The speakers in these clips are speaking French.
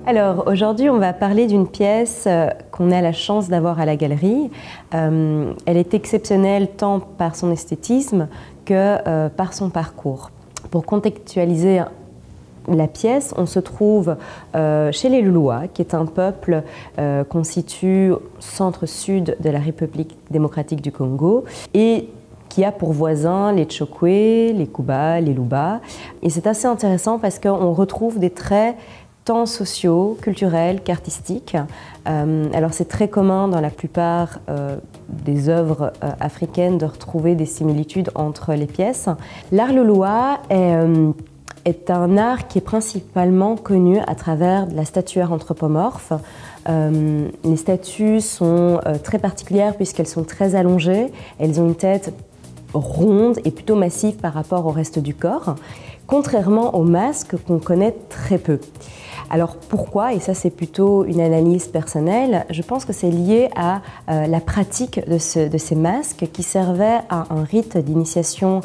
Alors aujourd'hui, on va parler d'une pièce qu'on a la chance d'avoir à la galerie. Elle est exceptionnelle tant par son esthétisme que par son parcours. Pour contextualiser la pièce, on se trouve chez les Luluas, qui est un peuple qu'on situe au centre-sud de la République démocratique du Congo et qui a pour voisins les Tchokwe, les Kuba, les Luba. Et c'est assez intéressant parce qu'on retrouve des traits tant sociaux, culturels qu'artistiques. Alors c'est très commun dans la plupart des œuvres africaines de retrouver des similitudes entre les pièces. L'art Lulua est un art qui est principalement connu à travers la statuaire anthropomorphe. Les statues sont très particulières puisqu'elles sont très allongées, elles ont une tête ronde et plutôt massive par rapport au reste du corps, contrairement aux masques qu'on connaît très peu. Alors pourquoi? Et ça c'est plutôt une analyse personnelle, je pense que c'est lié à la pratique de ces masques qui servaient à un rite d'initiation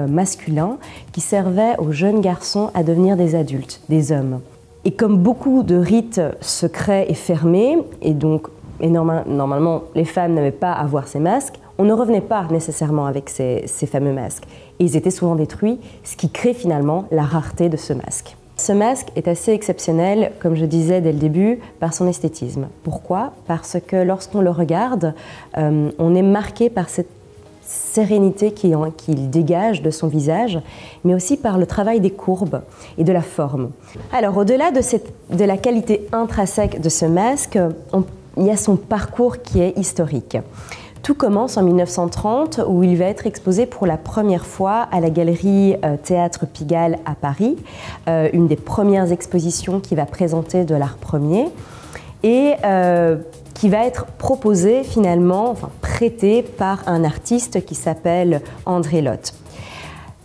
masculin, qui servait aux jeunes garçons à devenir des adultes, des hommes. Et comme beaucoup de rites secrets et fermés, et donc normalement les femmes n'avaient pas à voir ces masques, on ne revenait pas nécessairement avec ces fameux masques. Et ils étaient souvent détruits, ce qui crée finalement la rareté de ce masque. Ce masque est assez exceptionnel, comme je disais dès le début, par son esthétisme. Pourquoi? Parce que lorsqu'on le regarde, on est marqué par cette sérénité qu'il dégage de son visage, mais aussi par le travail des courbes et de la forme. Alors au-delà de la qualité intrinsèque de ce masque, il y a son parcours qui est historique. Tout commence en 1930 où il va être exposé pour la première fois à la galerie Théâtre Pigalle à Paris, une des premières expositions qui va présenter de l'art premier et qui va être proposé finalement, enfin prêté par un artiste qui s'appelle André Lotte.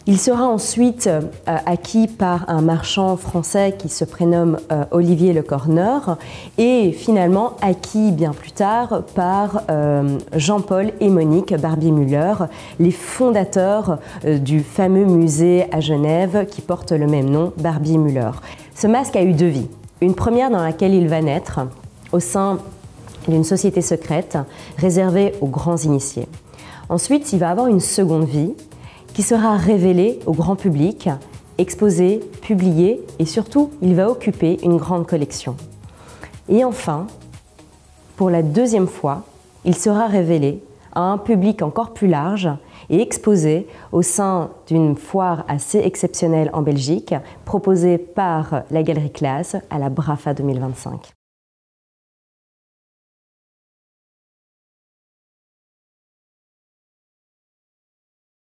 Il sera ensuite acquis par un marchand français qui se prénomme Olivier Le Corneur et finalement acquis bien plus tard par Jean-Paul et Monique Barbier-Muller, les fondateurs du fameux musée à Genève qui porte le même nom, Barbier-Muller. Ce masque a eu deux vies. Une première dans laquelle il va naître au sein d'une société secrète réservée aux grands initiés. Ensuite, il va avoir une seconde vie qui sera révélé au grand public, exposé, publié et surtout, il va occuper une grande collection. Et enfin, pour la deuxième fois, il sera révélé à un public encore plus large et exposé au sein d'une foire assez exceptionnelle en Belgique, proposée par la Galerie Classe à la Brafa 2025.